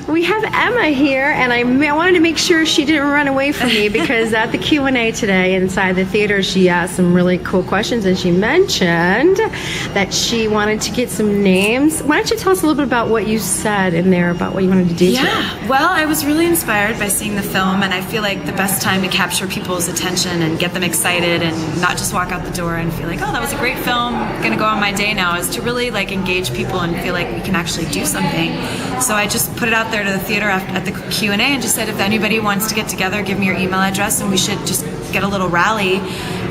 We have Emma here, and I wanted to make sure she didn't run away from me because at the Q&A today inside the theater, she asked some really cool questions, and she mentioned that she wanted to get some names. Why don't you tell us a little bit about what you said in there about what you wanted to do today? Well, I was really inspired by seeing the film, and I feel like the best time to capture people's attention and get them excited and not just walk out the door and feel like, oh, that was a great film, I'm gonna go on my day now, is to really like engage people and feel like we can actually do something. So I just put it out there to the theater at the Q&A and just said, if anybody wants to get together, give me your email address and we should just get a little rally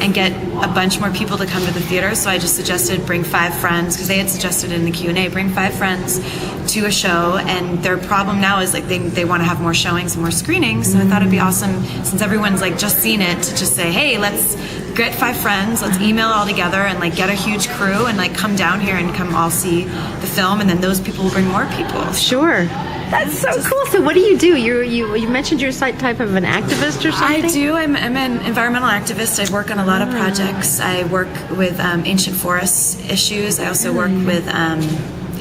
and get a bunch more people to come to the theater. So I just suggested bring 5 friends, because they had suggested in the Q&A, bring 5 friends to a show, and their problem now is like they want to have more showings and more screenings. So I thought it'd be awesome, since everyone's like just seen it, to just say, hey, let's get 5 friends, let's email all together and like get a huge crew and like come down here and come all see the film, and then those people will bring more people. Sure. That's so cool. So what do? You mentioned you're some type of an activist or something? I do. I'm an environmental activist. I work on a lot of projects. I work with ancient forest issues. I also work with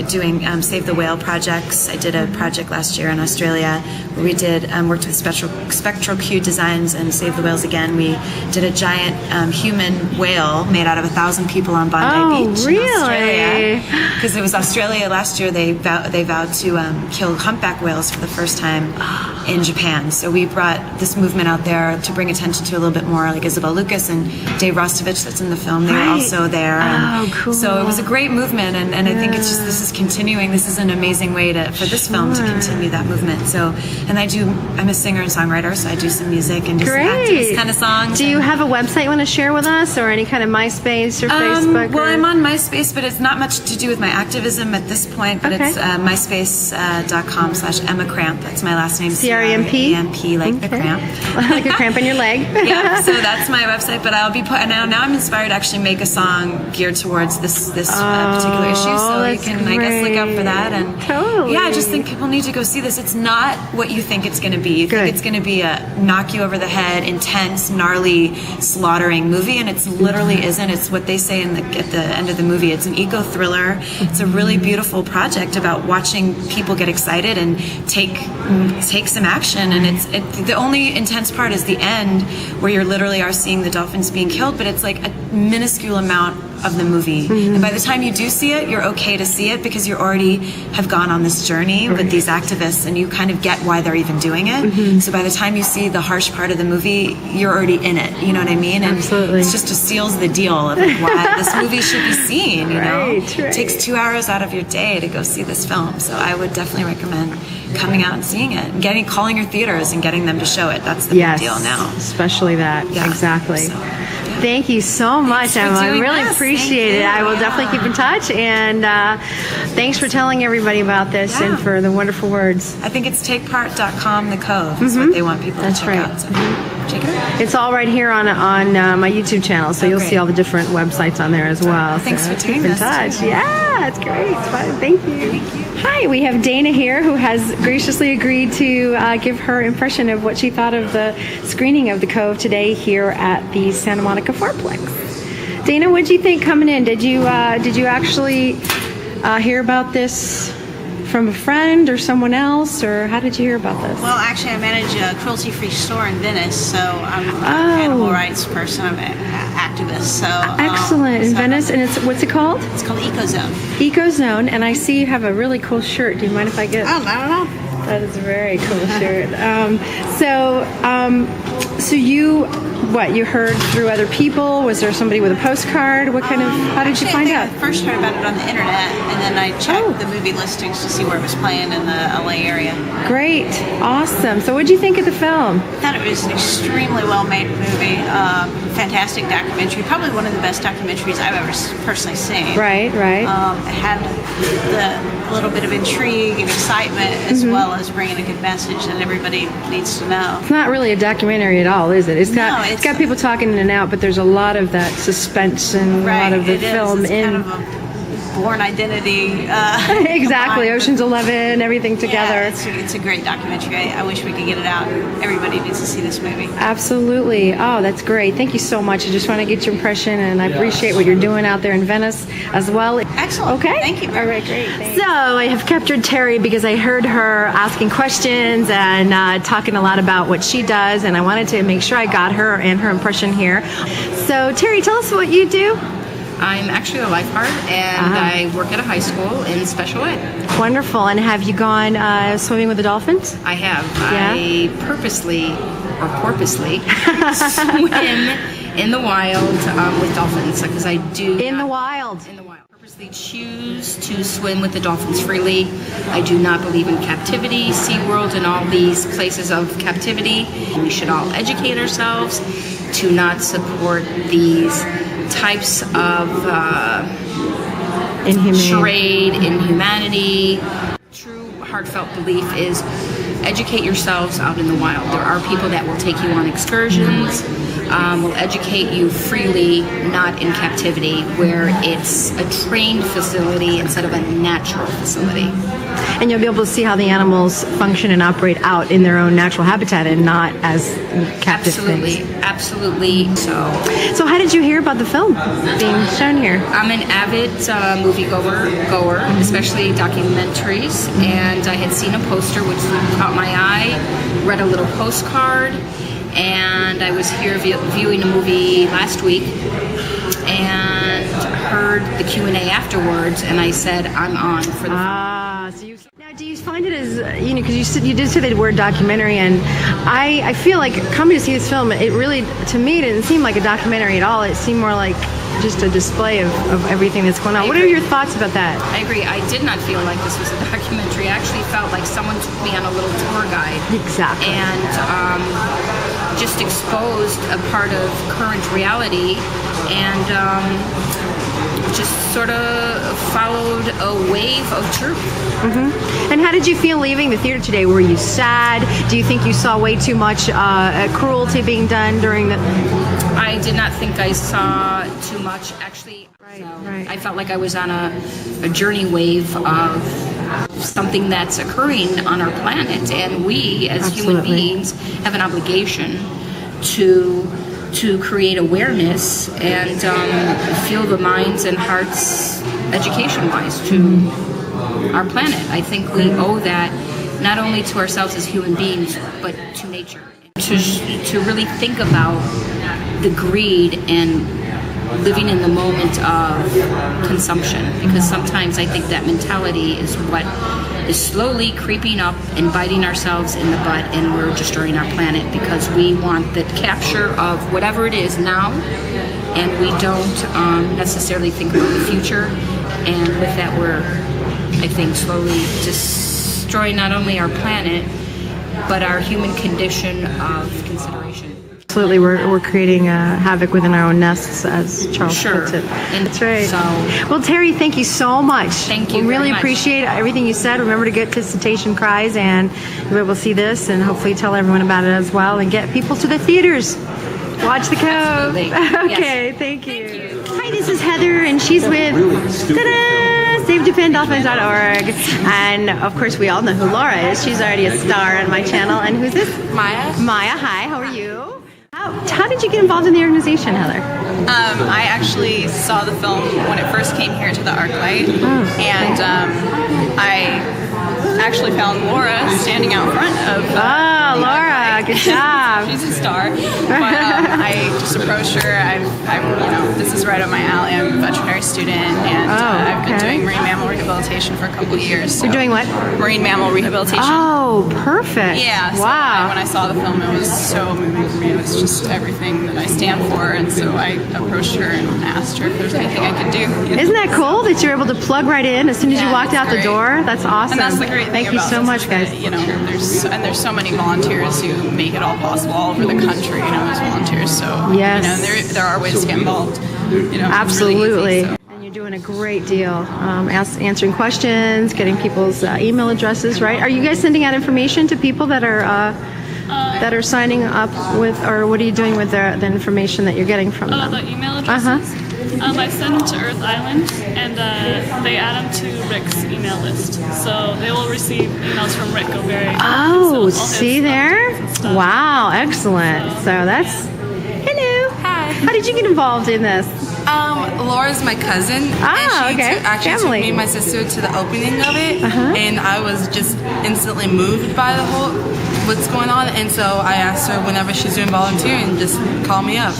doing Save the Whale projects. I did a project last year in Australia where we did worked with Spectral Q Designs and Save the Whales again. We did a giant human whale made out of 1,000 people on Bondi Beach in Australia. Because it was Australia last year, they vowed to kill humpback whales for the first time in Japan. So we brought this movement out there to bring attention to a little bit more, like Isabel Lucas and Dave Rostovich that's in the film. They were also there. Cool. So it was a great movement, and I think it's just, this is continuing. This is an amazing way for this film to continue that movement. So, and I'm a singer and songwriter, so I do some music and do some activist kind of songs. Do you have a website you want to share with us, or any kind of MySpace or Facebook? Well, I'm on MySpace, but it's not much to do with my activism at this point, but it's myspace.com/Emma Cramp. That's my last name. C-R-A-M-P? C-R-A-M-P, like the cramp. Like a cramp in your leg. Yeah, so that's my website, but I'll be putting now I'm inspired to actually make a song geared towards this particular issue, so you can, I guess, look out for that. And yeah, I just think people need to go see this. It's not what you think it's going to be. You think it's going to be a knock you over the head, intense, gnarly, slaughtering movie, and it's literally isn't. It's what they say at the end of the movie. It's an eco-thriller. It's a really beautiful project about watching people get excited and take some action. And the only intense part is the end, where you literally are seeing the dolphins being killed, but it's like a minuscule amount of the movie. And by the time you do see it, you're okay to see it because you already have gone on this journey with these activists, and you kind of get why they're even doing it. So by the time you see the harsh part of the movie, you're already in it. You know what I mean? And Absolutely. It's just seals the deal of like why this movie should be seen. You know, it takes 2 hours out of your day to go see this film. So I would definitely recommend coming out and seeing it, and calling your theaters and getting them to show it. That's the big deal now. Especially that. Yeah. Exactly. So, Thank you so much, Emma. I really appreciate it. I will definitely keep in touch, and thanks for telling everybody about this and for the wonderful words. I think it's takepart.com, the Cove is what they want people to check out. So check it out. It's all right here on my YouTube channel, so you'll see all the different websites on there as well. Thanks for doing keep in this. touch. Yeah, it's great. It's fun. Thank you. Hi, we have Dana here, who has graciously agreed to give her impression of what she thought of the screening of The Cove today here at the Santa Monica Fourplex. Dana, what did you think coming in? Did you actually hear about this from a friend or someone else, or how did you hear about this? Well, actually, I manage a cruelty-free store in Venice, so I'm an animal rights person. I'm an activist. So excellent in Venice, and what's it called? It's called EcoZone. EcoZone, and I see you have a really cool shirt. Do you mind if I get? Oh, I don't know. That is a very cool shirt. So you heard through other people? Was there somebody with a postcard? How did you find out? I first heard about it on the internet, and then I checked the movie listings to see where it was playing in the LA area. Great, awesome. So what did you think of the film? I thought it was an extremely well-made movie, fantastic documentary, probably one of the best documentaries I've ever personally seen. Right. It had the little bit of intrigue and excitement, as well as bringing a good message that everybody needs to know. It's not really a documentary at all, is it? It's got people talking in and out, but there's a lot of that suspense and a lot of the film in. Kind of Born Identity. Exactly, Ocean's 11, everything together. Yeah, it's a great documentary. I wish we could get it out. Everybody needs to see this movie. Absolutely. Oh, that's great. Thank you so much. I just want to get your impression, and I appreciate what you're doing out there in Venice as well. Excellent. Okay. Thank you. All right, great. Thanks. So I have captured Terry because I heard her asking questions and talking a lot about what she does, and I wanted to make sure I got her and her impression here. So Terry, tell us what you do. I'm actually a lifeguard, and I work at a high school in special ed. Wonderful. And have you gone swimming with the dolphins? I have. Yeah? I purposely swim in the wild with dolphins because I do. In the wild. In the wild. Purposely choose to swim with the dolphins freely. I do not believe in captivity, SeaWorld, and all these places of captivity. We should all educate ourselves to not support these types of trade in humanity. True heartfelt belief is educate yourselves out in the wild. There are people that will take you on excursions, will educate you freely, not in captivity, where it's a trained facility instead of a natural facility. And you'll be able to see how the animals function and operate out in their own natural habitat and not as captive things. Absolutely. So how did you hear about the film being shown here? I'm an avid movie goer, especially documentaries, and I had seen a poster which caught my eye, read a little postcard, and I was here viewing a movie last week and heard the Q&A afterwards, and I said, I'm on for the film. Now, do you find it as, because you did say the word documentary, and I feel like coming to see this film, it really, to me, didn't seem like a documentary at all. It seemed more like just a display of everything that's going on. What are your thoughts about that? I agree. I did not feel like this was a documentary. I actually felt like someone took me on a little tour guide. Exactly. And just exposed a part of current reality and just sort of followed a wave of truth. Mm-hmm. And how did you feel leaving the theater today? Were you sad? Do you think you saw way too much cruelty being done during the... I did not think I saw too much, actually. Right. I felt like I was on a journey wave of something that's occurring on our planet, and we as human beings have an obligation to create awareness and feel the minds and hearts education-wise to our planet. I think we owe that not only to ourselves as human beings, but to nature. To really think about the greed and living in the moment of consumption, because sometimes I think that mentality is what is slowly creeping up and biting ourselves in the butt, and we're destroying our planet because we want the capture of whatever it is now, and we don't necessarily think about the future. And with that, we're, I think, slowly destroying not only our planet but our human condition of consideration. Absolutely, we're creating havoc within our own nests, as Charles puts it. And that's right. So, well, Terry, thank you so much. Thank you. We really very much. appreciate everything you said. Remember to get to Cetacean Cries, and we'll see this, and hopefully tell everyone about it as well, and get people to the theaters. Watch the Cove. Absolutely. Okay, Yes. thank you. Hi, this is Heather, and she's with SaveJapanDolphins.org. And of course, we all know who Laura is. She's already a star on my channel. And who's this? Maya. Maya, hi. How are you? How did you get involved in the organization, Heather? I actually saw the film when it first came here to the ArcLight, and I actually found Laura standing out front of. Laura, good job. She's a star. But I just approached her. This is right up my alley. I'm a veterinary student, and I've been doing marine mammal rehabilitation for a couple of years. So You're doing what? Marine mammal rehabilitation. Oh, perfect. Yeah. So Wow. when I saw the film, it was so moving for me. It was just everything that I stand for, and so I approached her and asked her if there's anything I could do. Isn't that cool that you're able to plug right in as soon as you walked out the door? That's awesome. And that's the great thing Thank you about so this much, is that, guys. there's so many volunteers who make it all possible all over the country, as volunteers. So yes. There are ways to get involved. Absolutely. It's really easy, so. And you're doing a great deal. Answering questions, getting people's email addresses, right? Are you guys sending out information to people that are signing up with, or what are you doing with the information that you're getting from them? The email addresses? I send them to Earth Island, and they add them to Rick's email list. So they will receive emails from Rick O'Berry. Oh, So all his see there? updates and stuff. Wow, excellent. So that's, hello. Hi. How did you get involved in this? Laura's my cousin. Ah, and she okay. actually Family. took me and my sister to the opening of it, and I was just instantly moved by the whole what's going on. And so I asked her whenever she's doing volunteering, just call me up.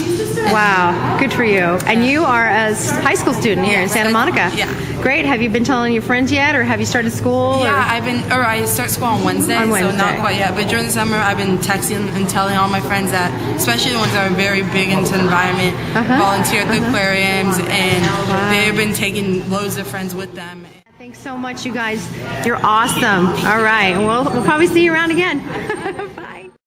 Wow, good for you. And you are a high school student here in Santa Monica. Yeah. Great. Have you been telling your friends yet, or have you started school? Yeah, I start school on Wednesday, so not quite yet. But during the summer, I've been texting and telling all my friends that, especially the ones that are very big into the environment, volunteer at the aquariums, and they've been taking loads of friends with them. Thanks so much, you guys. You're awesome. All right. We'll probably see you around again. Bye.